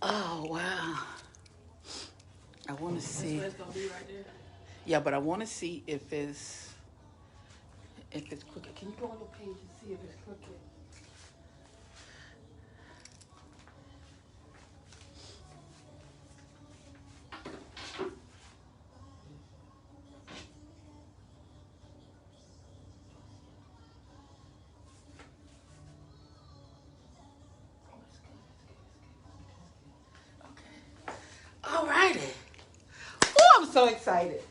Oh, wow. I want to see. That's where it's gonna be right there. Yeah, but I want to see if it's crooked. Can you go on your page and see if it's crooked? All righty. Oh, I'm so excited.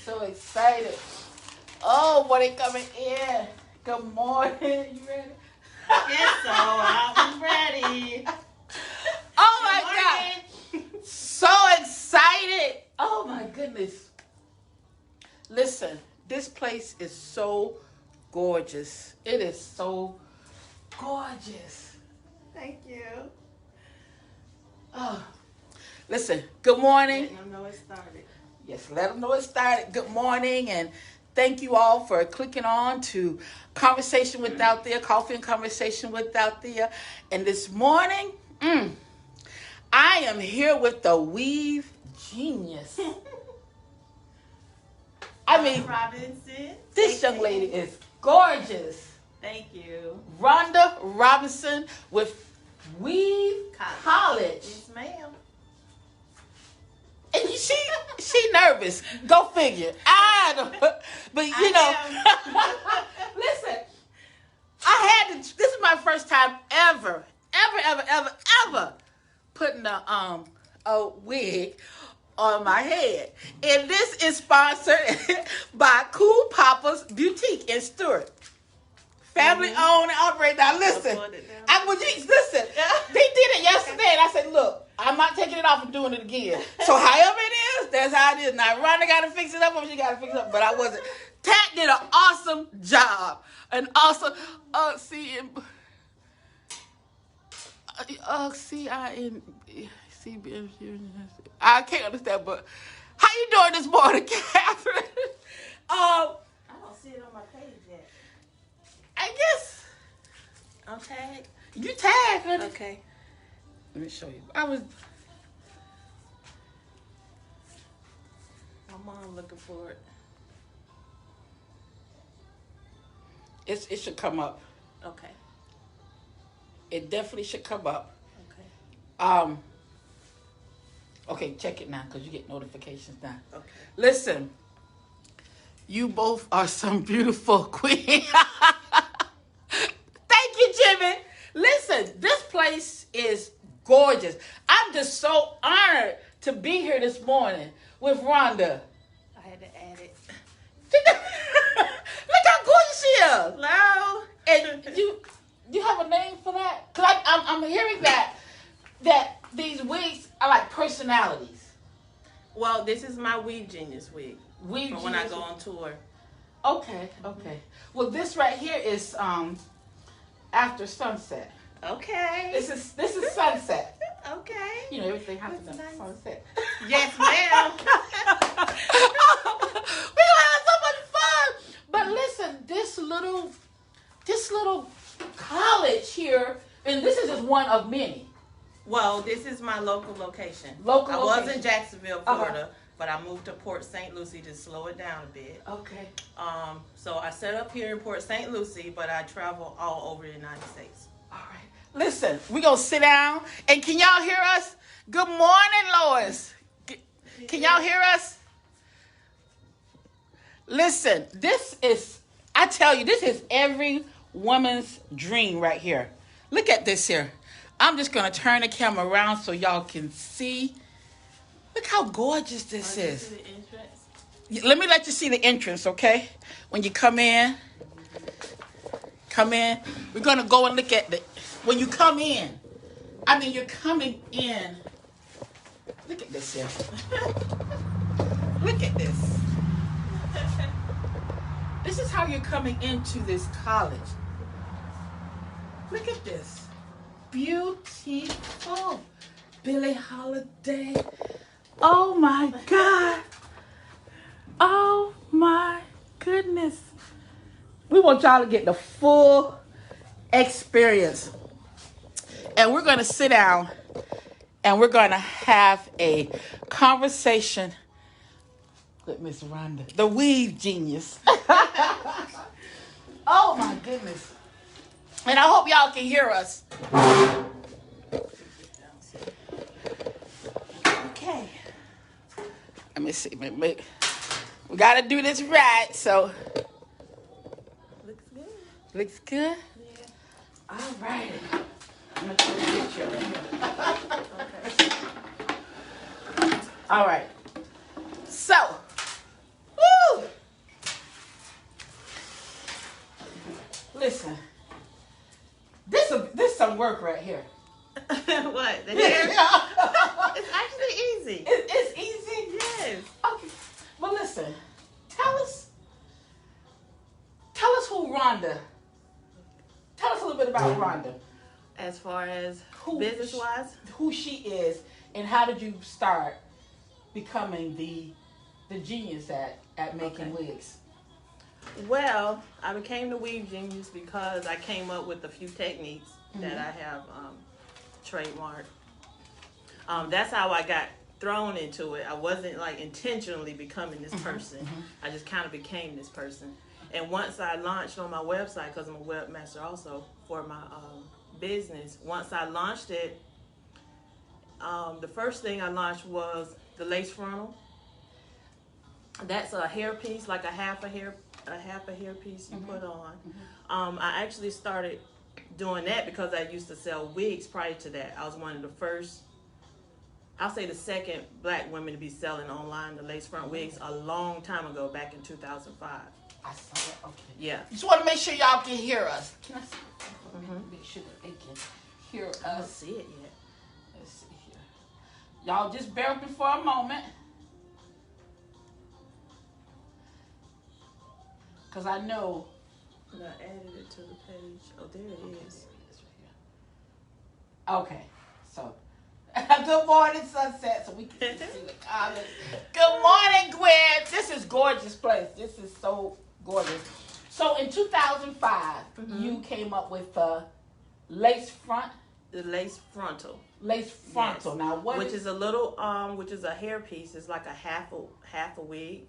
So excited. Oh, what they coming in. Good morning. You ready? Yes, so I'm ready. Oh my God. So excited. Oh my goodness. Listen, this place is so gorgeous. It is so gorgeous. Thank you. Oh, listen, good morning. Let them know it started. Yes, let them know it started. Good morning, and thank you all for clicking on to Conversation with Althea, Coffee and Conversation with Althea. And this morning, I am here with the weave genius. I mean, Robinson. this young lady is gorgeous. Thank you. Rhonda Robinson with Weave College. Yes, ma'am. And she nervous. Go figure. I don't. But you know, listen. I had to. This is my first time ever putting a wig on my head, and this is sponsored by Cool Papa's Boutique in Stewart. Family owned and operated. Now listen, listen. They did it yesterday, and I said, "Look, I'm not taking it off and doing it again." So however it is, that's how it is. Now Rhonda got to fix it up, or she got to fix it up, but I wasn't. Tat did an awesome job, an awesome. I can't understand, but how you doing this morning, Catherine? I don't see it on my page yet. I guess. I'm tagged. You tagged, honey. Okay. Let me show you. My mom looking for it. It should come up. Okay. It definitely should come up. Okay. Okay, check it now because you get notifications now. Okay. Listen, you both are some beautiful queens. Thank you, Jimmy. Listen, this place is gorgeous. I'm just so honored to be here this morning with Rhonda. I had to add it. Look how gorgeous she is. Hello. And you have a name for that? Because I'm hearing that these wigs are like personalities. Well, this is my Weave Genius wig. Weave for Genius. when I go on tour. Okay. Well, this right here is after sunset. Okay. This is sunset. Okay. You know, everything happens at nice. sunset. Yes, ma'am. We had so much fun. But listen, this little college here, and this is just one of many. Well, this is my local location. I was in Jacksonville, Florida, but I moved to Port St. Lucie to slow it down a bit. Okay. So I set up here in Port St. Lucie, but I travel all over the United States. All right. Listen, we're going to sit down. And can y'all hear us? Good morning, Lois. Can y'all hear us? Listen, I tell you, this is every woman's dream right here. Look at this here. I'm just going to turn the camera around so y'all can see. Look how gorgeous this is. See the entrance? Let me let you see the entrance, okay? When you come in. We're going to go and look at when you come in. I mean, you're coming in. Look at this here. Look at this. This is how you're coming into this college. Look at this. Beautiful. Billie Holiday. Oh my God. Oh my goodness. We want y'all to get the full experience. And we're going to sit down and we're going to have a conversation with Miss Rhonda, the weave genius. Oh my goodness. And I hope y'all can hear us. Okay. Let me see. We got to do this right, so. Looks good. Looks good? Yeah. All right. I'm going to take a picture right here. Okay. All right. So. Woo! Listen. This is some work right here. What? The hair? It's actually easy. It's easy? Yes. Okay. Well, listen. Tell us who Rhonda. Tell us a little bit about Rhonda. As far as business-wise? Who she is, and how did you start becoming the genius at making wigs? Well, I became the weave genius because I came up with a few techniques that I have trademarked. That's how I got thrown into it. I wasn't like intentionally becoming this person. I just kind of became this person. And once I launched on my website, because I'm a webmaster also for my business, once I launched it, the first thing I launched was the Lace Frontal. That's a hair piece, like a half a hair piece you put on. I actually started doing that because I used to sell wigs prior to that. I was one of the first, I'll say the second black women to be selling online the lace front wigs a long time ago, back in 2005. I saw that. Okay. Yeah. Just want to make sure y'all can hear us. Can I see? Make sure that they can hear us. I don't see it yet. Let's see here. Y'all just bear with me for a moment. Because I know. I added it to the page. Oh, there it is. Okay. So, good morning, Sunset. So we can see the comments. Good morning, Gwen. This is gorgeous place. This is so gorgeous. So in 2005, you came up with the lace front. The lace frontal. Lace frontal. Yes. Now what? Which is a little which is a hair piece. It's like a half a wig.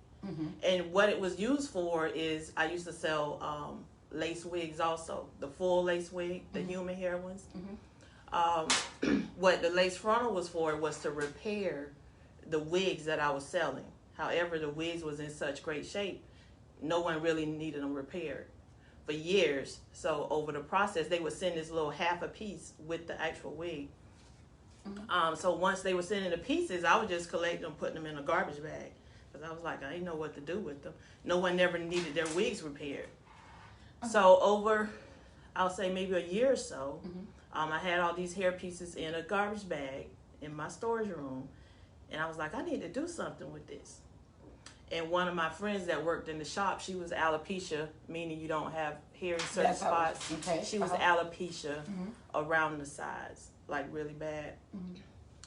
And what it was used for is I used to sell lace wigs also, the full lace wig, the human hair ones. What the lace frontal was for was to repair the wigs that I was selling. However, the wigs was in such great shape, no one really needed them repaired for years. So over the process, they would send this little half a piece with the actual wig. So once they were sending the pieces, I would just collect them, put them in a garbage bag. Because I was like, I didn't know what to do with them. No one never needed their wigs repaired. So over, I'll say maybe a year or so, I had all these hair pieces in a garbage bag in my storage room. And I was like, I need to do something with this. And one of my friends that worked in the shop, she was alopecia, meaning you don't have hair in certain spots. Okay. She was alopecia around the sides, like really bad.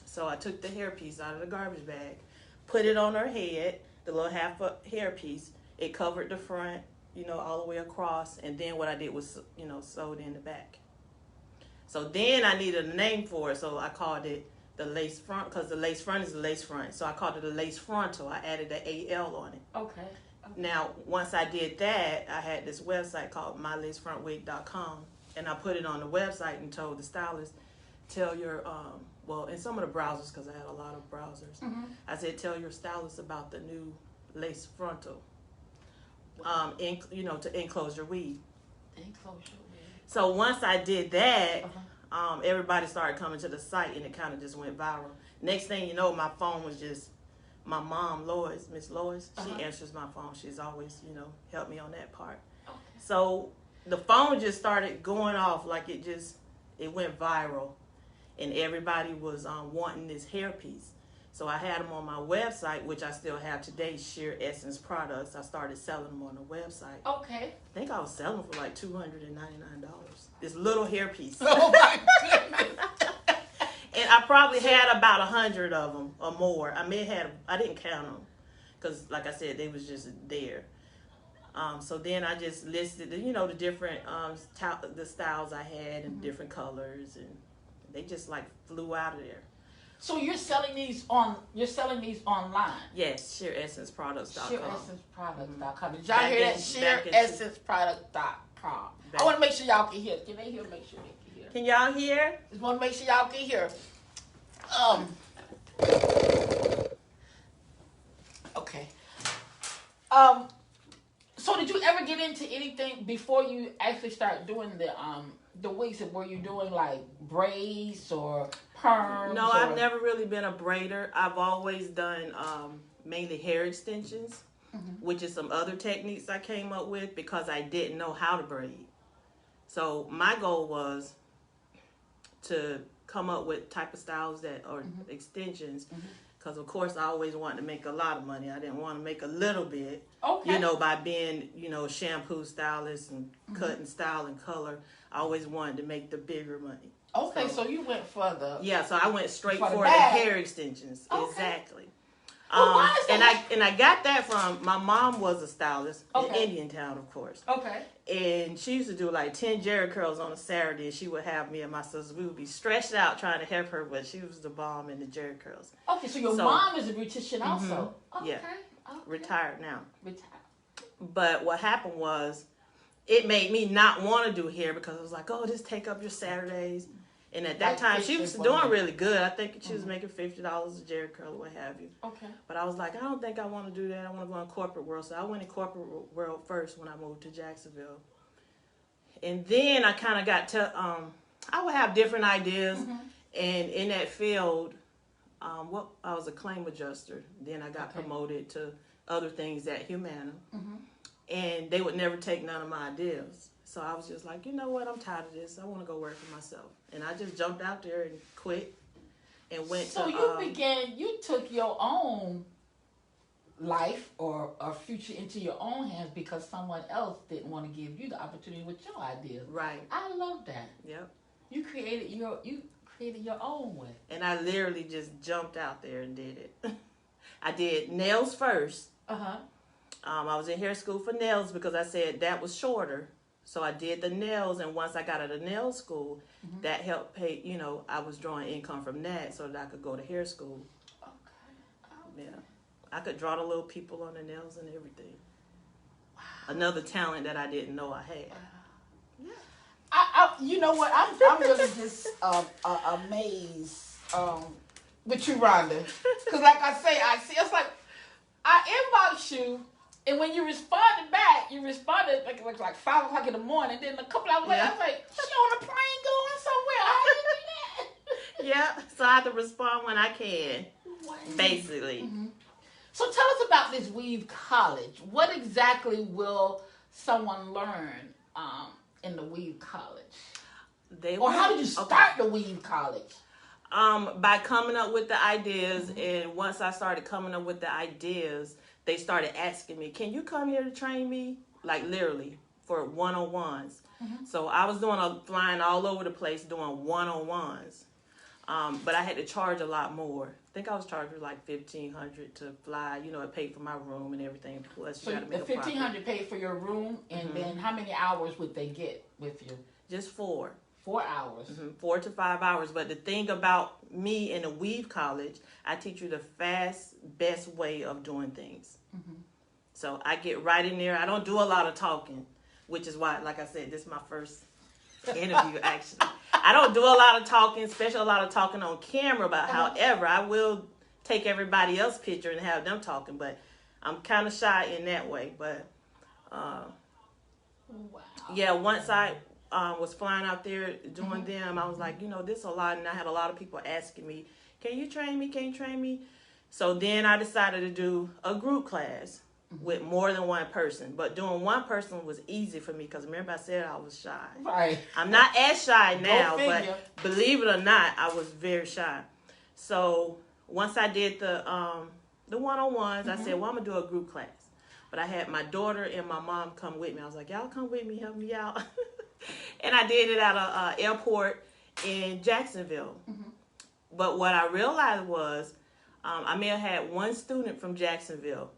So I took the hair piece out of the garbage bag, put it on her head, the little half a hair piece. It covered the front, all the way across. And then what I did was, sewed in the back. So then I needed a name for it. So I called it the lace front, because the lace front is the lace front. So I called it the lace frontal. I added the AL on it. Okay. Now, once I did that, I had this website called mylacefrontwig.com. And I put it on the website and told the stylist, tell your, in some of the browsers, because I had a lot of browsers, I said, tell your stylist about the new lace frontal, to enclose your weave. So once I did that, everybody started coming to the site, and it kind of just went viral. Next thing you know, my phone was just, my mom, Lois, Miss Lois, she answers my phone. She's always, helped me on that part. Okay. So the phone just started going off, like it went viral. And everybody was wanting this hair piece. So I had them on my website, which I still have today, Sheer Essence Products. I started selling them on the website. Okay. I think I was selling for like $299. This little hair piece. Oh my goodness. And I probably had about 100 of them or more. I didn't count them because, like I said, they was just there. So then I just listed, the different the styles I had and different colors, and they just like flew out of there. So you're selling these online? Yes, SheerEssenceProducts.com. SheerEssenceProducts.com. Did y'all hear that? SheerEssenceProducts.com. I want to make sure y'all can hear. Can they hear? Make sure they can hear. Can y'all hear? Just want to make sure y'all can hear. Okay. So did you ever get into anything before you actually start doing the wigs? Were you doing like braids or perms? No, I've never really been a braider. I've always done mainly hair extensions, which is some other techniques I came up with because I didn't know how to braid. So my goal was to come up with type of styles that are extensions. Because, of course, I always wanted to make a lot of money. I didn't want to make a little bit, by being, shampoo stylist and cutting style and color. I always wanted to make the bigger money. Okay, so you went for the... Yeah, so I went straight for the hair extensions. Okay. Exactly. Well, why is that? And I got that from, my mom was a stylist in Indian Town, of course. Okay. And she used to do like 10 jerry curls on a Saturday, and she would have me and my sisters, we would be stretched out trying to help her, but she was the bomb in the jerry curls. Okay, so your mom is a beautician also. Okay. Yeah. Okay. Retired now. Retired. But what happened was, it made me not want to do hair because it was like, oh, just take up your Saturdays. And at that time, she was doing really good. I think she was making $50 a jerry curl or what have you. Okay. But I was like, I don't think I want to do that. I want to go in corporate world. So I went in corporate world first when I moved to Jacksonville. And then I kind of got to, I would have different ideas. And in that field, I was a claim adjuster. Then I got promoted to other things at Humana. And they would never take none of my ideas. So I was just like, you know what, I'm tired of this. I want to go work for myself. And I just jumped out there and quit and went to... So you took your own life or future into your own hands because someone else didn't want to give you the opportunity with your ideas. Right. I love that. Yep. You created your own way. And I literally just jumped out there and did it. I did nails first. I was in hair school for nails because I said that was shorter. So I did the nails, and once I got out of nail school, that helped pay, I was drawing income from that so that I could go to hair school. Okay. Yeah. I could draw the little people on the nails and everything. Wow. Another talent that I didn't know I had. Wow. Yeah. You know what? I'm really just amazed with you, Rhonda. Because like I say, it's like I inbox you. And when you responded back, you responded like 5 o'clock in the morning. Then a couple hours later, I was like, she on a plane going somewhere. How do you do that? Yeah, so I have to respond when I can, basically. So tell us about this Weave College. What exactly will someone learn in the Weave College? How did you start the Weave College? By coming up with the ideas, and once I started coming up with the ideas, they started asking me, can you come here to train me? Like literally for one-on-ones. So I was flying all over the place doing one-on-ones. But I had to charge a lot more. I think I was charging like $1,500 to fly. It paid for my room and everything. Plus, so the $1,500 paid for your room, and then how many hours would they get with you? Just 4. 4 hours. 4 to 5 hours. But the thing about me in the Weave College, I teach you the best way of doing things. So I get right in there. I don't do a lot of talking, which is why, like I said, this is my first interview, actually. I don't do a lot of talking, especially a lot of talking on camera. But however, I will take everybody else's picture and have them talking. But I'm kind of shy in that way. But, yeah, once I... was flying out there doing them, I was like, this is a lot, and I had a lot of people asking me, can you train me? Can you train me? So then I decided to do a group class with more than one person. But doing one person was easy for me because remember I said I was shy. Right. I'm not as shy now, but believe it or not, I was very shy. So once I did the one-on-ones, I said, well, I'm going to do a group class. But I had my daughter and my mom come with me. I was like, y'all come with me, help me out. And I did it at an airport in Jacksonville. But what I realized was I may have had one student from Jacksonville.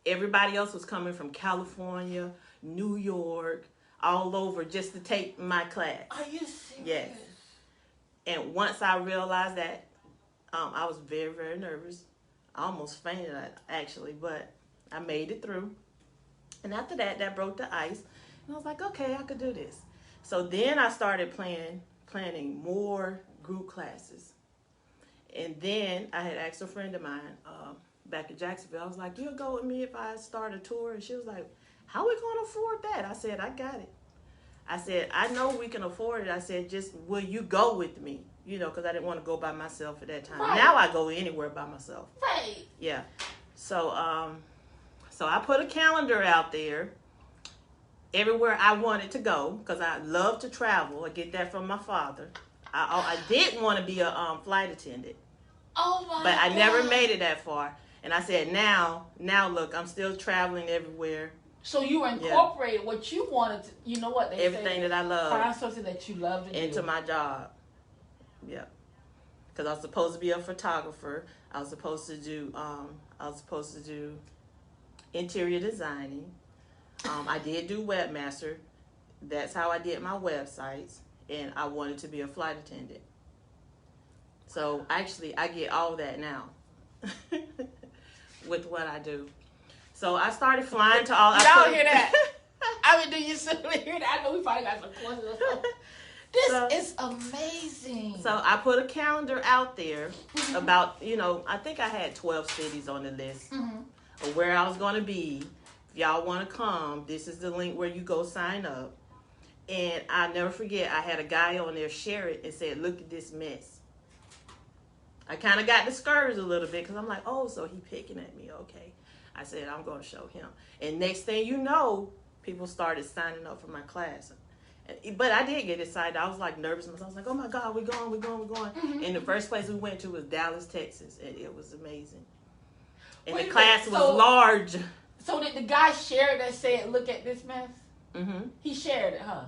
everybody else was coming from California, New York, all over just to take my class. Are you serious? Yes. And once I realized that, I was very, very nervous. I almost fainted, actually, but I made it through. And after that, that broke the ice. And I was like, okay, I could do this. So then I started planning more group classes. And then I had asked a friend of mine back in Jacksonville. I was like, you'll go with me if I start a tour? And she was like, how are we going to afford that? I said, I got it. I said, I know we can afford it. I said, just will you go with me? You know, because I didn't want to go by myself at that time. Right. Now I go anywhere by myself. Right. Yeah. So I put a calendar out there everywhere I wanted to go because I love to travel. I get that from my father. I did want to be a flight attendant. Oh my But I God. never made it that far. And I said, now look, I'm still traveling everywhere. So you incorporated what you wanted to, you know what they Everything say, that I love. find something that you love to into do. my job. Yeah. Because I was supposed to be a photographer. I was supposed to do interior designing. I did do webmaster. That's how I did my websites. And I wanted to be a flight attendant. So actually, I get all that now with what I do. So I started flying to all. Y'all hear that? I mean, do you simply hear that? I know we probably got some questions or something. This is amazing. So I put a calendar out there about, I think I had 12 cities on the list of where I was going to be. If y'all want to come, this is the link where you go sign up. And I'll never forget, I had a guy on there share it and said, look at this mess. I kind of got discouraged a little bit because I'm like, oh, so he picking at me. Okay. I said, I'm going to show him. And next thing you know, people started signing up for my class. But I did get excited. I was like nervous. I was like, oh my God, we're going. Mm-hmm. And the first place we went to was Dallas, Texas. And it was amazing. And Wait the a class minute, was large. So did the guy share that said, look at this mess? Mm-hmm. He shared it, huh?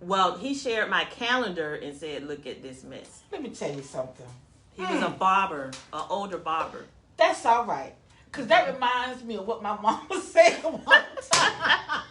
Well, he shared my calendar and said, look at this mess. Let me tell you something. He was a barber, an older barber. That's all right. Because that reminds me of what my mama said one time.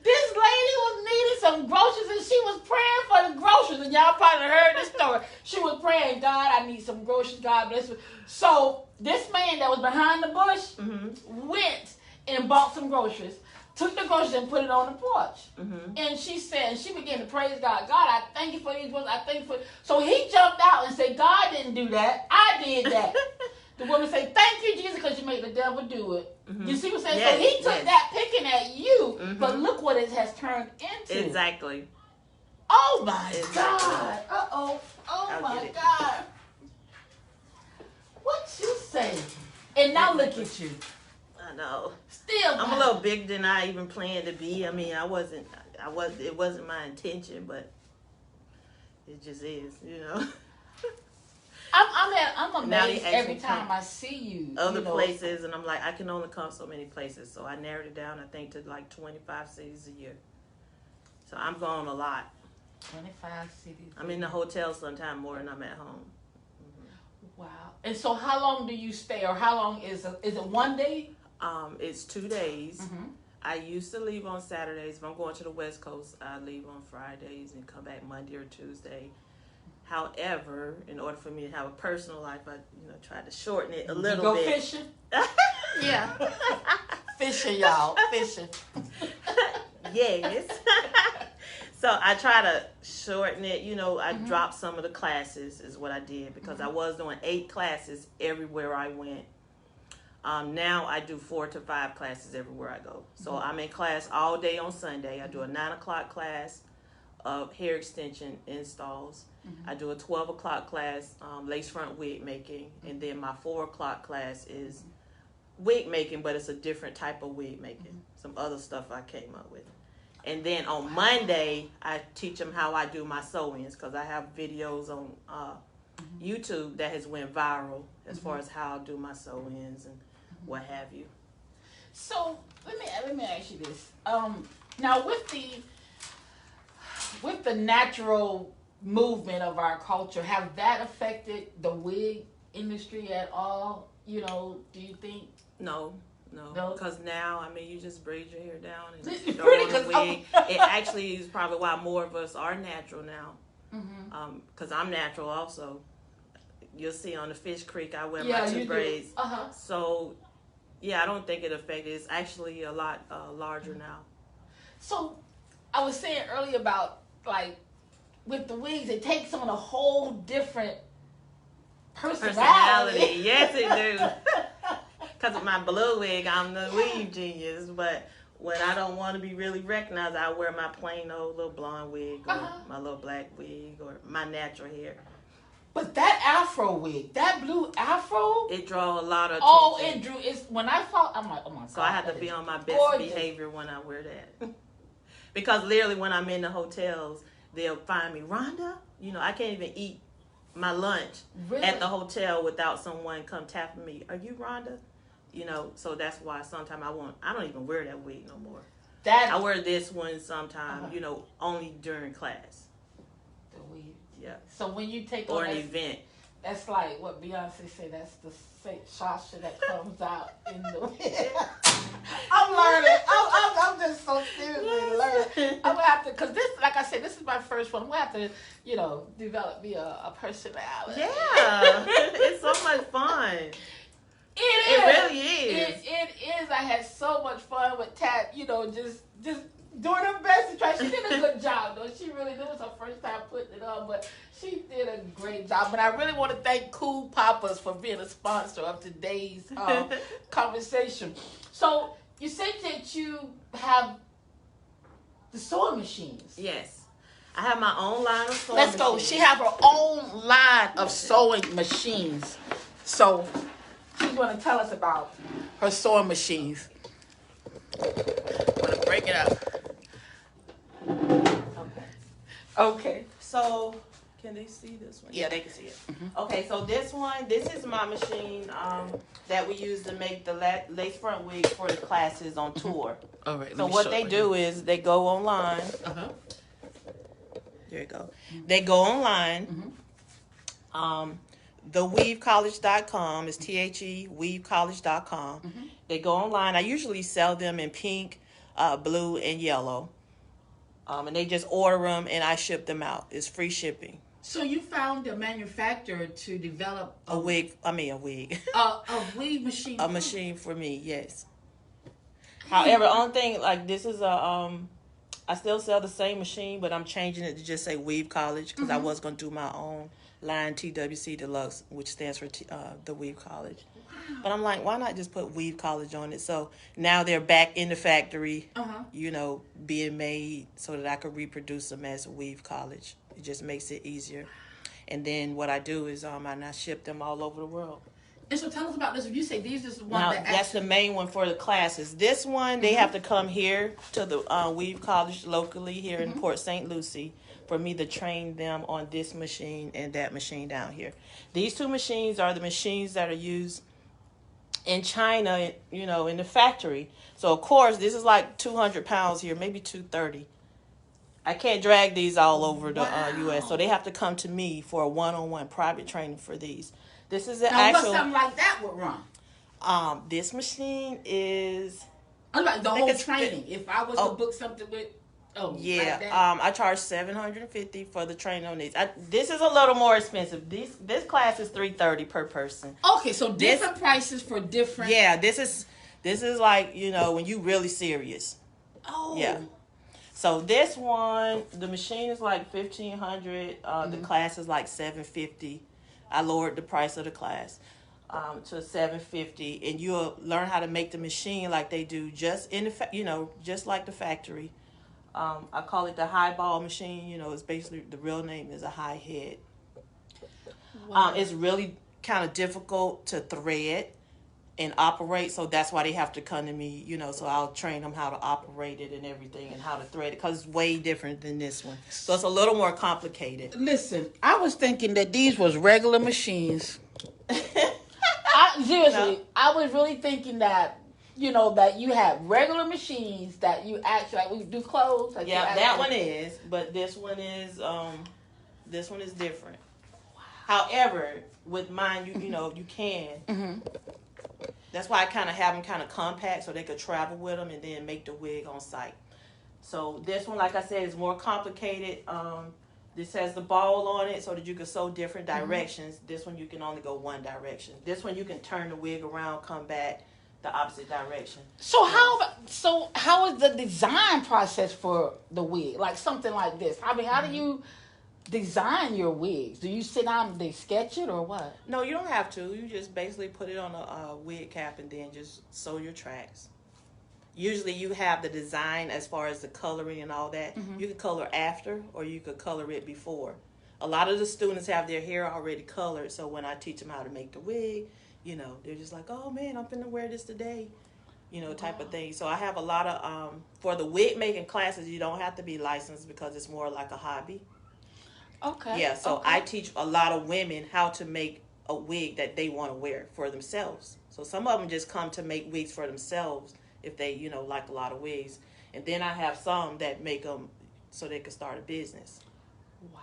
This lady was needing some groceries and she was praying for the groceries. And y'all probably heard this story. She was praying, God, I need some groceries. God bless me. So this man that was behind the bush went and bought some groceries. Took the groceries and put it on the porch. And she said, and she began to praise God. God, I thank you for these groceries. I thank you for. So he jumped out and said, God didn't do that. I did that. The woman said, thank you, Jesus, because you made the devil do it. You see what I'm saying? Yes, so he took that picking at you, but look what it has turned into. Exactly. Oh, my God. Uh-oh. Oh, my God. What you say? And now look at you. I know. Still, I'm a little bigger than I even planned to be. I mean, it wasn't my intention, but it just is, I'm amazed every time I see you. Other places, and I'm like, I can only come so many places. So I narrowed it down, I think, to like 25 cities a year. So I'm going a lot. 25 cities. I'm in the hotel sometime more than I'm at home. Wow. And so how long do you stay, or how long is it 1 day? It's 2 days. I used to leave on Saturdays. If I'm going to the West Coast, I leave on Fridays and come back Monday or Tuesday. However, in order for me to have a personal life, I try to shorten it a little bit. Go fishing? Yeah. Fishing, y'all. Fishing. Yes. So I try to shorten it. I dropped some of the classes is what I did because I was doing 8 classes everywhere I went. Now I do 4 to 5 classes everywhere I go. So I'm in class all day on Sunday. I do a 9 o'clock class of hair extension installs. I do a 12 o'clock class, lace front wig making. And then my 4 o'clock class is wig making, but it's a different type of wig making. Some other stuff I came up with. And then on Monday, I teach them how I do my sew-ins because I have videos on YouTube that has went viral as far as how I do my sew-ins and what have you. So let me ask you this. Now with the natural movement of our culture, have that affected the wig industry at all? Do you think? No, No, because now, I mean, you just braid your hair down and throw Pretty, on a wig. It actually is probably why more of us are natural now. Because I'm natural also. You'll see on the Fish Creek, I wear my 2 braids. So, yeah, I don't think it affected. It's actually a lot larger now. So, I was saying earlier about, like, with the wigs, it takes on a whole different personality. Yes, it do. Because of my blue wig, I'm the weave genius. But when I don't want to be really recognized, I wear my plain old little blonde wig or my little black wig or my natural hair. But that afro wig, that blue afro, it draw a lot of attention. Oh, it drew. It's when I saw. I'm like, oh my god. So I have to be on my best behavior when I wear that. Because literally, when I'm in the hotels, they'll find me, Rhonda. You know, I can't even eat my lunch at the hotel without someone come tapping me. Are you Rhonda? You know, so that's why sometimes I don't even wear that wig no more. I wear this one sometimes, you know, only during class. The wig. Yeah. So when you take or an event, that's like what Beyonce say. That's the Sasha that comes out in the wig. I'm learning. I'm just so seriously learning. I'm gonna have to, cause this, like I said, this is my first one. I'm gonna have to, you know, develop me a personality. Yeah, it's so much fun. It really is. It is. I had so much fun with Tat. You know, just doing her best to try. She did a good job, though. She really did. It was her first time putting it on, but she did a great job. And I really want to thank Cool Papas for being a sponsor of today's conversation. So you said that you have the sewing machines. Yes. I have my own line of sewing machines. Let's go. She have her own line of sewing machines. So she's going to tell us about her sewing machines. I'm going to break it up. Okay. So, can they see this one? Yeah, they can see it. Mm-hmm. Okay, so this is my machine that we use to make the lace front wigs for the classes on tour. All right. So what they do is they go online. There you go. They go online. TheWeaveCollege.com is THE weavecollege.com. They go online. I usually sell them in pink, blue, and yellow. And they just order them and I ship them out. It's free shipping. So you found a manufacturer to develop a wig. A wig. A wig machine. A machine for me, yes. However, only thing, like, this is I still sell the same machine, but I'm changing it to just say Weave College because I was going to do my own line, TWC Deluxe, which stands for the Weave College. Wow. But I'm like, why not just put Weave College on it? So now they're back in the factory, you know, being made so that I could reproduce them as Weave College. It just makes it easier. And then what I do is I ship them all over the world. And so tell us about this. You say these is the one now, that's the main one for the classes. This one, they have to come here to the Weave College locally here in Port St. Lucie for me to train them on this machine and that machine down here. These two machines are the machines that are used in China, you know, in the factory. So, of course, this is like 200 pounds here, maybe 230. I can't drag these all over the U.S., so they have to come to me for a one-on-one private training for these. This is an actual. What's something like that would run? This machine is. Like the whole training. If I was to book something with. Yeah. Like I charge $750 for the training on these. This is a little more expensive. This class is $330 per person. Okay, so different prices for different. Yeah, this is like, you know, when you really serious. Oh. Yeah. So this one, the machine is like $1,500. The class is like $750. I lowered the price of the class to $750, and you'll learn how to make the machine like they do, just in the just like the factory. I call it the high ball machine. You know, it's basically the real name is a high head. Wow. It's really kind of difficult to thread and operate, so that's why they have to come to me. You know, so I'll train them how to operate it and everything, and how to thread it, because it's way different than this one. So it's a little more complicated. Listen, I was thinking that these was regular machines. Seriously, I was really thinking that, you know, that you have regular machines that you actually, like, we do clothes. Like that one is, but this one is different. Wow. However, with mine, you know, you can. That's why I kind of have them kind of compact so they could travel with them and then make the wig on site. So this one, like I said, is more complicated. This has the ball on it so that you can sew different directions. This one you can only go one direction. This one you can turn the wig around, come back the opposite direction. So how is the design process for the wig? Like something like this. I mean, how do you design your wigs? Do you sit down and they sketch it or what? No, you don't have to. You just basically put it on a wig cap and then just sew your tracks. Usually you have the design as far as the coloring and all that. You can color after or you could color it before. A lot of the students have their hair already colored, so when I teach them how to make the wig, you know, they're just like, oh man, I'm finna wear this today, you know, type of thing. So I have a lot of, for the wig making classes, you don't have to be licensed because it's more like a hobby. Okay. Yeah, so I teach a lot of women how to make a wig that they want to wear for themselves. So some of them just come to make wigs for themselves if they, you know, like a lot of wigs. And then I have some that make them so they can start a business. Wow.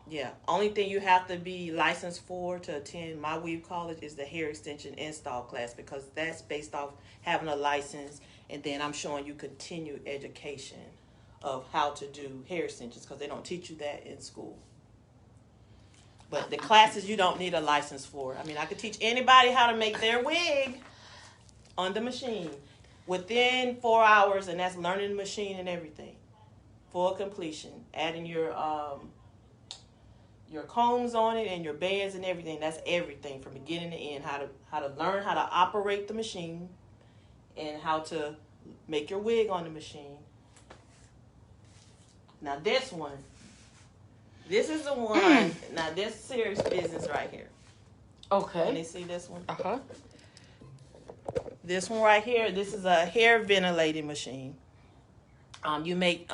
Yeah. Only thing you have to be licensed for to attend my weave college is the hair extension install class, because that's based off having a license, and then I'm showing you continued education of how to do hair extensions because they don't teach you that in school. But the classes you don't need a license for. I mean, I could teach anybody how to make their wig on the machine within 4 hours, and that's learning the machine and everything. Full completion. Adding your combs on it and your bands and everything. That's everything from beginning to end. How to learn how to operate the machine and how to make your wig on the machine. Now this one. This is the one. Now this serious business right here. Okay. Can you see this one? Uh-huh. This one right here, this is a hair ventilating machine. You make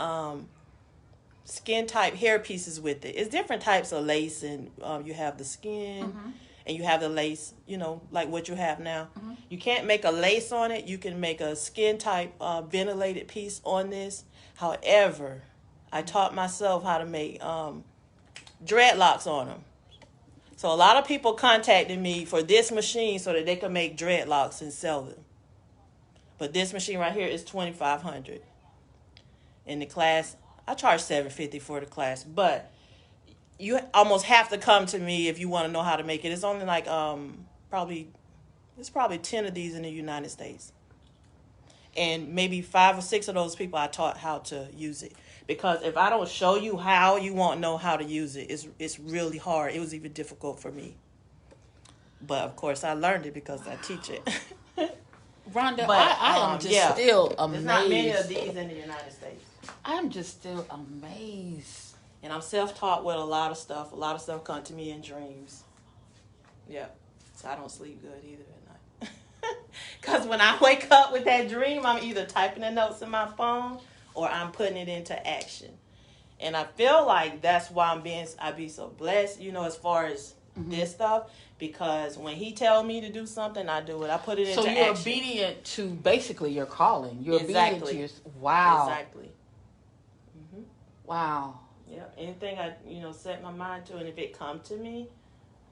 skin type hair pieces with it. It's different types of lace, and you have the skin and you have the lace, you know, like what you have now. You can't make a lace on it. You can make a skin type ventilated piece on this. However, I taught myself how to make dreadlocks on them. So a lot of people contacted me for this machine so that they could make dreadlocks and sell them. But this machine right here is $2,500. In the class, I charge $750 for the class, but you almost have to come to me if you want to know how to make it. It's only like probably 10 of these in the United States. And maybe 5 or 6 of those people I taught how to use it. Because if I don't show you how, you won't know how to use it. It's really hard. It was even difficult for me. But, of course, I learned it because I teach it. Rhonda, but, I am just still amazed. There's not many of these in the United States. I'm just still amazed. And I'm self-taught with a lot of stuff. A lot of stuff comes to me in dreams. Yeah. So I don't sleep good either at night. Because when I wake up with that dream, I'm either typing the notes in my phone or I'm putting it into action. And I feel like that's why I be so blessed, you know, as far as this stuff. Because when he tells me to do something, I do it. I put it into action. So you're obedient to basically your calling. You're obedient to your... Wow. Exactly. Wow. Yeah. Anything I, set my mind to, and if it comes to me,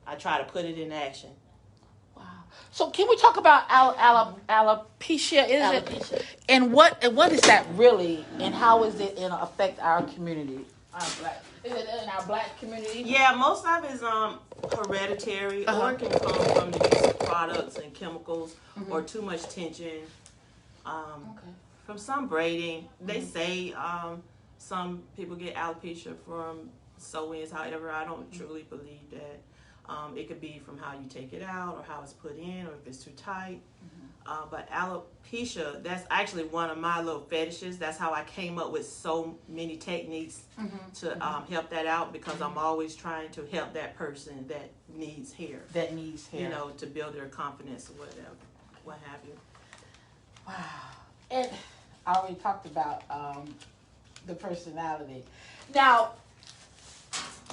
I try to put it in action. Wow. So can we talk about alopecia? Alopecia. It? And what is that really, and how is it affect our community? Is it in our black community? Yeah, most of it is hereditary, or it can come from the use of products and chemicals, or too much tension. From some braiding, they say some people get alopecia from sew-ins. However, I don't truly believe that. It could be from how you take it out, or how it's put in, or if it's too tight. But alopecia, that's actually one of my little fetishes. That's how I came up with so many techniques to help that out, because I'm always trying to help that person that needs hair. To build their confidence or whatever, what have you. Wow. And I already talked about the personality. Now,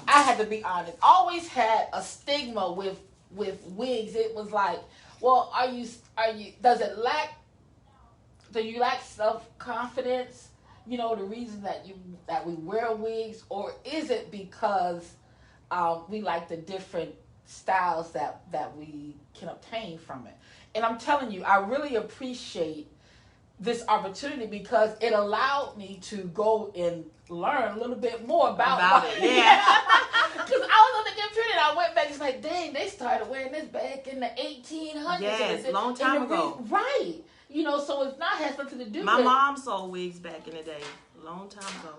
I had to be honest. Always had a stigma with wigs. It was like, well, do you lack self-confidence? The reason that we wear wigs, or is it because we like the different styles that we can obtain from it. And I'm telling you, I really appreciate this opportunity because it allowed me to go and learn a little bit more about it. Yeah. Because I was on the computer and I went back and it's like, dang, they started wearing this back in the 1800s. Yes, long time ago. Right. You know, so it's not has nothing to do with my mom sold wigs back in the day, long time ago.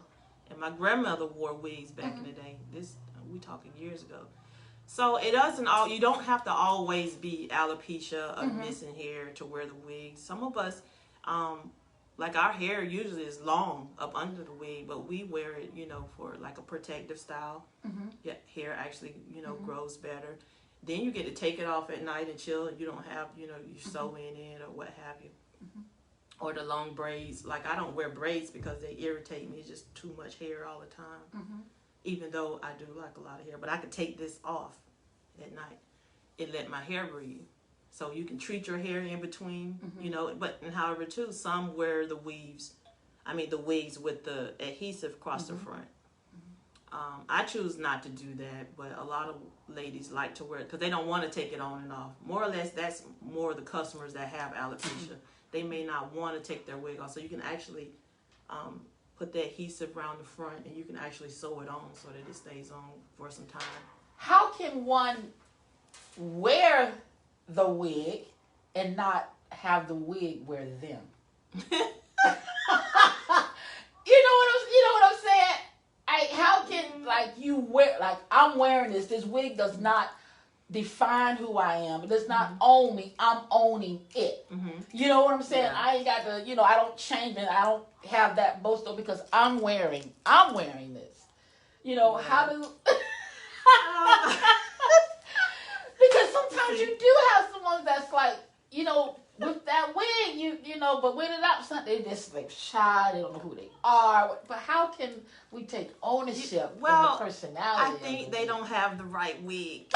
And my grandmother wore wigs back in the day. We talking years ago. So it doesn't you don't have to always be alopecia or missing hair to wear the wigs. Some of us, like our hair usually is long up under the wig, but we wear it, you know, for like a protective style. Yeah, hair actually, you know, grows better. Then you get to take it off at night and chill, and you don't have, you know, you sew in it or what have you. Or the long braids. Like I don't wear braids because they irritate me. It's just too much hair all the time. Even though I do like a lot of hair, but I could take this off at night and let my hair breathe. So you can treat your hair in between, you know, but and however too, some wear the wigs with the adhesive across the front. I choose not to do that, but a lot of ladies like to wear it because they don't want to take it on and off. More or less, that's more the customers that have alopecia. They may not want to take their wig off, so you can actually put the adhesive around the front and you can actually sew it on so that it stays on for some time. How can one wear the wig and not have the wig wear them? You know what I'm saying? How can like you wear like I'm wearing this wig does not define who I am. It does not own me. I'm owning it. You know what I'm saying? Yeah. I ain't got to, you know, I don't change it. I don't have that boast though because I'm wearing this. You know, how do because sometimes you do have someone that's like, you know, with that wig, you know, but with it up, they just like shy. They don't know who they are. But how can we take ownership in the personality? I think they don't have the right wig.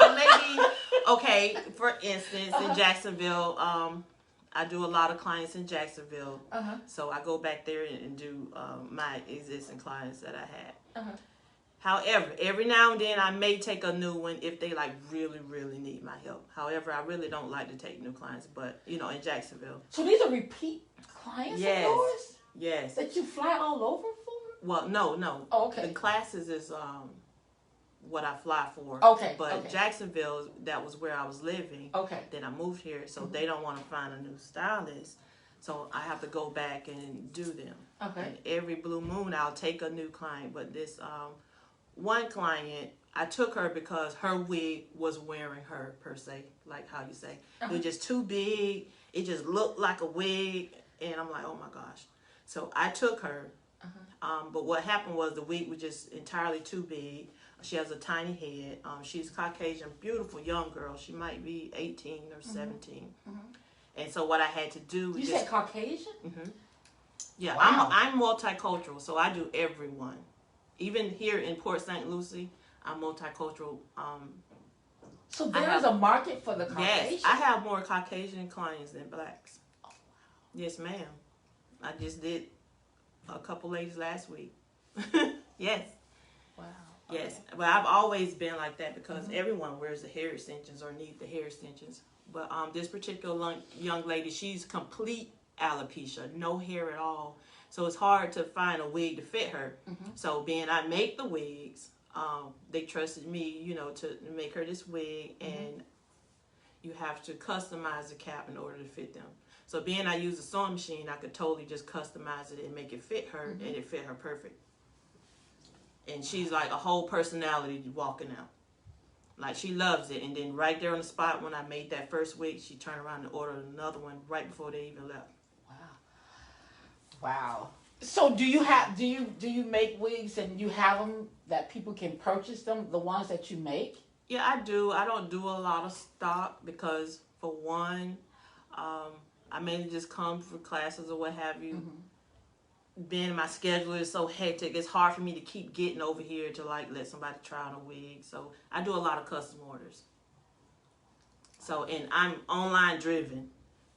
Or maybe, okay, for instance, in Jacksonville, I do a lot of clients in Jacksonville. So I go back there and do my existing clients that I had. However, every now and then I may take a new one if they like really, really need my help. However, I really don't like to take new clients, but you know, in Jacksonville. So these are repeat clients of yours? Yes. That you fly all over for? Well, no. Oh, okay. The classes is what I fly for. Okay. But Jacksonville, that was where I was living. Okay. Then I moved here, so they don't want to find a new stylist. So I have to go back and do them. Okay. And every blue moon, I'll take a new client, but this one client, I took her because her wig was wearing her, per se, like how you say. It was just too big. It just looked like a wig. And I'm like, oh my gosh. So I took her. But what happened was the wig was just entirely too big. She has a tiny head. She's Caucasian, beautiful young girl. She might be 18 or 17. And so what I had to do... You said Caucasian? Yeah, wow. I'm multicultural, so I do everyone. Even here in Port St. Lucie, I'm multicultural. So there is a market for the Caucasian? Yes, I have more Caucasian clients than blacks. Oh, wow. Yes, ma'am. I just did a couple ladies last week. Yes. Wow. Yes, okay. But I've always been like that because everyone wears the hair extensions or need the hair extensions. But this particular young lady, she's complete alopecia, no hair at all. So it's hard to find a wig to fit her. So being I make the wigs, they trusted me, you know, to make her this wig, and you have to customize the cap in order to fit them. So being I use a sewing machine, I could totally just customize it and make it fit her, and it fit her perfect. And she's like a whole personality walking out. Like, she loves it. And then right there on the spot when I made that first wig, she turned around and ordered another one right before they even left. Wow. So do you make wigs and you have them that people can purchase them, the ones that you make? Yeah, I do. I don't do a lot of stock because, for one, I mainly just come for classes or what have you. Being my schedule is so hectic, it's hard for me to keep getting over here to like let somebody try on a wig. So I do a lot of custom orders. So, and I'm online driven.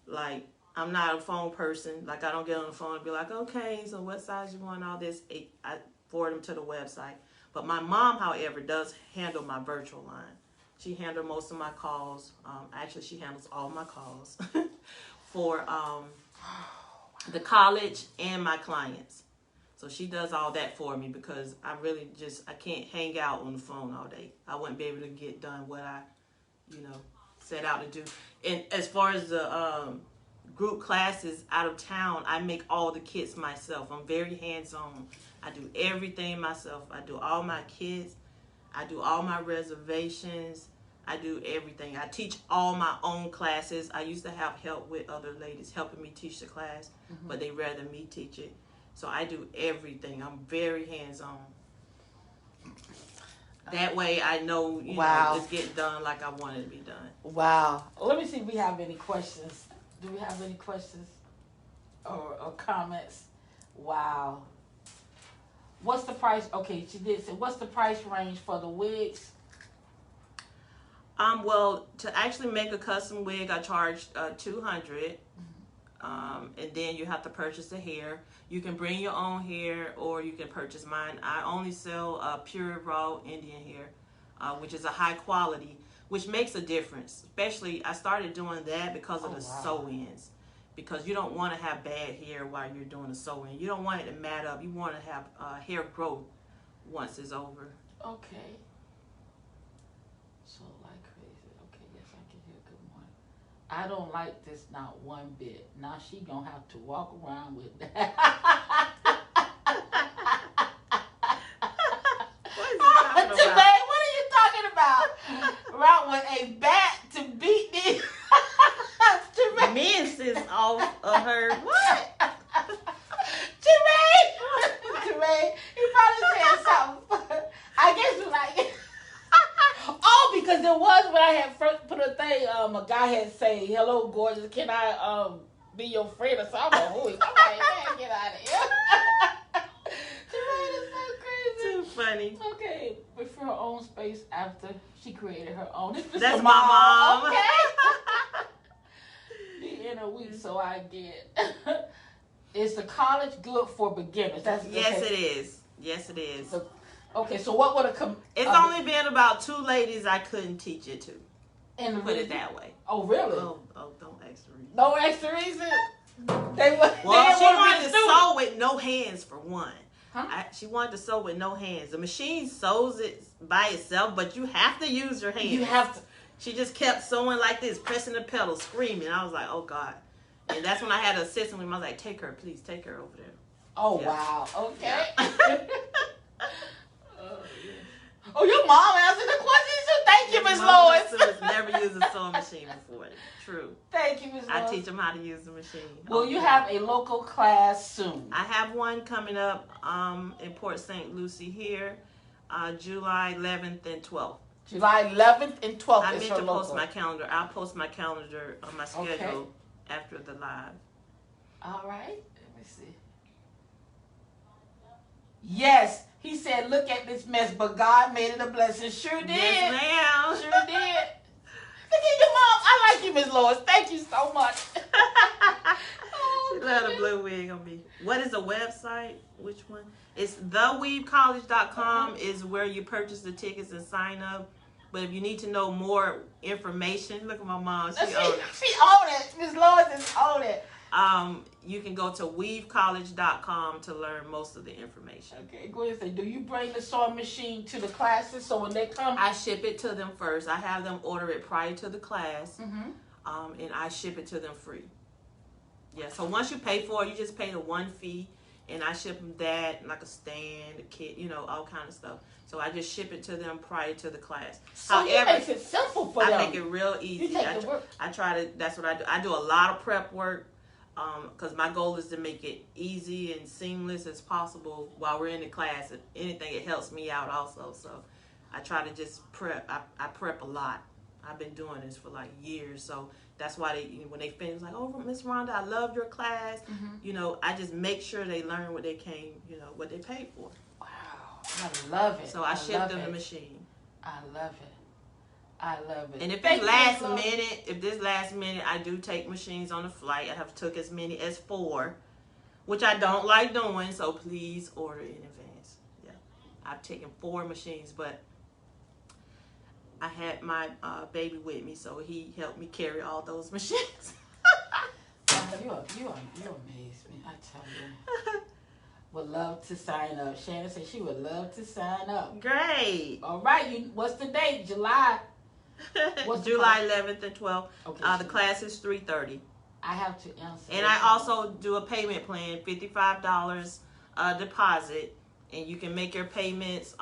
Like, I'm not a phone person. Like, I don't get on the phone and be like, okay, so what size you want, all this. I forward them to the website. But my mom, however, does handle my virtual line. She handles most of my calls. Actually, she handles all my calls for the college and my clients. So she does all that for me because I really I can't hang out on the phone all day. I wouldn't be able to get done what I, set out to do. And as far as the group classes out of town, I make all the kits myself. I'm very hands-on. I do everything myself. I do all my kits. I do all my reservations. I do everything. I teach all my own classes. I used to have help with other ladies helping me teach the class, but they rather me teach it. So I do everything. I'm very hands-on. That way I know, it's getting done like I want it to be done. Wow. Let me see if we have any questions. Do we have any questions or comments? Wow. What's the price? Okay, she did say, what's the price range for the wigs? Well, to actually make a custom wig, I charge $200. And then you have to purchase the hair. You can bring your own hair or you can purchase mine. I only sell pure raw Indian hair, which is a high quality, which makes a difference. Especially, I started doing that because of the sew-ins. Because you don't want to have bad hair while you're doing a sew-in. You don't want it to mat up. You want to have hair growth once it's over. Okay. So like crazy. Okay, yes, I can hear good morning. I don't like this not one bit. Now she gonna have to walk around with that. What are you talking about? Around with a bat to beat me. Menses off of her. What? Jermaine, he probably said something. I guess when because there was when I had first put a thing, a guy had say, "Hello, gorgeous, can I be your friend?" or something. I'm like, man, get out of here. Jermaine is so crazy. Too funny. Okay, but for her own space after she created her own. That's my mom. Okay. Be in a week, so I get. Is the college good for beginners? Yes, it is. Yes, it is. Okay, so what would a It's only been about 2 ladies I couldn't teach it to. And put it that way. Oh, really? Oh, don't ask the reason. No extra reason? She wanted to sew with no hands for one. Huh? She wanted to sew with no hands. The machine sews it by itself, but you have to use your hands. You have to. She just kept sewing like this, pressing the pedal, screaming. I was like, oh, God. And that's when I had an assistant with me. I was like, take her, please, take her over there. Oh, yeah. Wow. Okay. Yeah. Oh, your mom answered the question, so thank you, Ms. Lois. Never used a sewing machine before. True. Thank you, Ms. Lois. I teach them how to use the machine. Will you have a local class soon? I have one coming up in Port St. Lucie here, July 11th and 12th. July 11th and 12th I is meant her to local. post my calendar. I'll post my calendar on my schedule after the live. All right. Let me see. Yes. He said, look at this mess, but God made it a blessing. Sure did. Yes, ma'am. Sure did. Look at your mom. I like you, Ms. Lois. Thank you so much. She love the blue wig on me. What is the website? Which one? It's theweavecollege.com is where you purchase the tickets and sign up. But if you need to know more information, look at my mom. She own it. Ms. Lois is on it. You can go to weavecollege.com to learn most of the information. Okay, go ahead and say, do you bring the sewing machine to the classes so when they come? I ship it to them first. I have them order it prior to the class, and I ship it to them free. Yeah, so once you pay for it, you just pay the one fee, and I ship them that, like a stand, a kit, all kind of stuff. So I just ship it to them prior to the class. So however, makes it simple for them. I make it real easy. You take the work. I try to, that's what I do. I do a lot of prep work. Because my goal is to make it easy and seamless as possible while we're in the class. If anything, it helps me out also. So I try to just prep. I prep a lot. I've been doing this for like years. So that's why when they finish, like, oh, Miss Rhonda, I loved your class. I just make sure they learn what they came, what they paid for. Wow. I love it. So I ship them the machine. I love it. I love it. And if this last minute, I do take machines on the flight. I have took as many as 4, which I don't like doing. So please order in advance. Yeah, I've taken 4 machines, but I had my baby with me, so he helped me carry all those machines. You amaze me, I tell you. Would love to sign up. Shannon said she would love to sign up. Great. All right, what's the date? July. July 11th and 12th. Okay, the class is 3:30. I have to answer. And I also do a payment plan, $55 deposit, and you can make your payments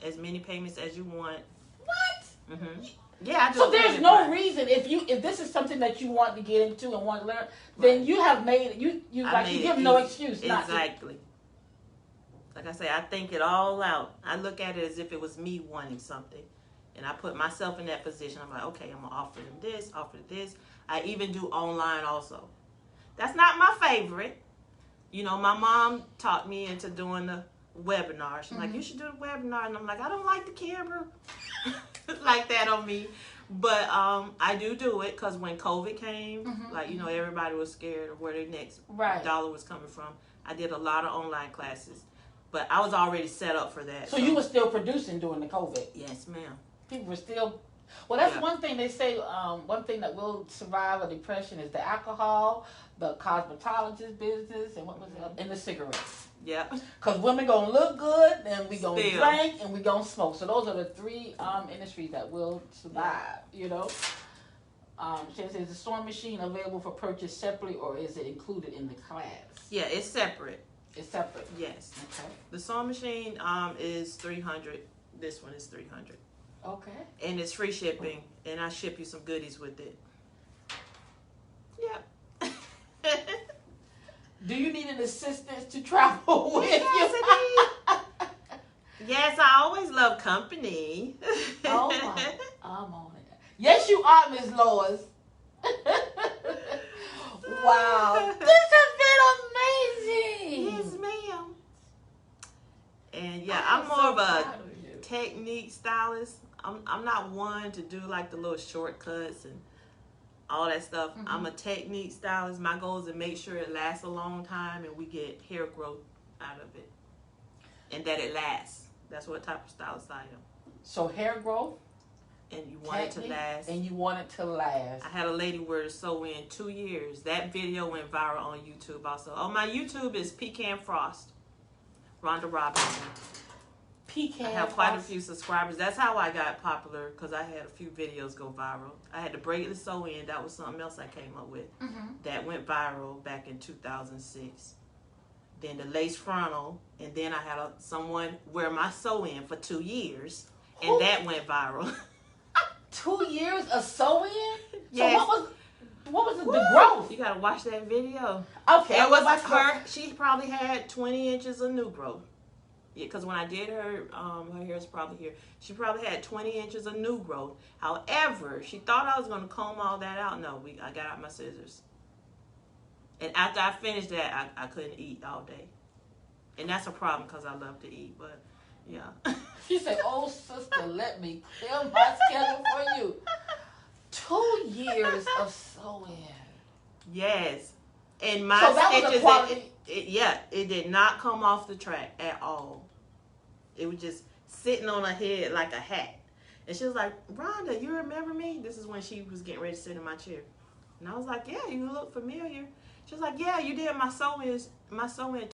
as many payments as you want. What? Mm-hmm. Yeah, I do. So there's no reason if this is something that you want to get into and want to learn, then you have made it. You give no excuse. Exactly. Like I say, I think it all out. I look at it as if it was me wanting something, and I put myself in that position. I'm like, okay, I'm gonna offer them this, offer this. I even do online also. That's not my favorite. You know, my mom taught me into doing the webinar. She's like, you should do the webinar. And I'm like, I don't like the camera like that on me. But I do it because when COVID came, like, you know, everybody was scared of where their next dollar was coming from. I did a lot of online classes. But I was already set up for that. So you were still producing during the COVID? Yes, ma'am. People were still... Well, that's one thing they say. One thing that will survive a depression is the alcohol, the cosmetologist business, and what was it? And the cigarettes. Yeah. Because women gonna look good, and we gonna drink, and we gonna smoke. So those are the three industries that will survive. You know. She says, is the sewing machine available for purchase separately, or is it included in the class? Yeah, it's separate. It's separate. Yes. Okay. The sewing machine is $300. This one is $300. Okay. And it's free shipping, and I ship you some goodies with it. Yep. Do you need an assistance to travel with yes, you? I need. Yes, I always love company. Oh my, I'm on it. Yes, you are, Miss Lois. Wow, this has been amazing. Yes, ma'am. And yeah, I'm more of a technique stylist. I'm not one to do like the little shortcuts and all that stuff. I'm a technique stylist. My goal is to make sure it lasts a long time and we get hair growth out of it, and that it lasts. That's what type of stylist I am. So hair growth, and you want it to last. And you want it to last. I had a lady wear to sew in 2 years. That video went viral on YouTube also. On my YouTube is Pecan Frost, Rhonda Robinson. I have quite a few subscribers. That's how I got popular, because I had a few videos go viral. I had the Braidless Sewin. That was something else I came up with. That went viral back in 2006. Then the Lace Frontal, and then I had someone wear my sew-in for 2 years, and that went viral. 2 years of sewing? Yes. So what was the growth? You gotta watch that video. Okay. It was her. She probably had 20 inches of new growth. Yeah, because when I did her, her hair is probably here. She probably had 20 inches of new growth. However, she thought I was gonna comb all that out. No, I got out my scissors. And after I finished that, I couldn't eat all day. And that's a problem because I love to eat, but yeah. She said, oh, sister, let me clear my schedule for you. 2 years of sewing. Yes. And my so that stitches, was a quality. It did not come off the track at all. It was just sitting on her head like a hat. And she was like, Rhonda, you remember me? This is when she was getting ready to sit in my chair. And I was like, yeah, you look familiar. She was like, yeah, you did my sewing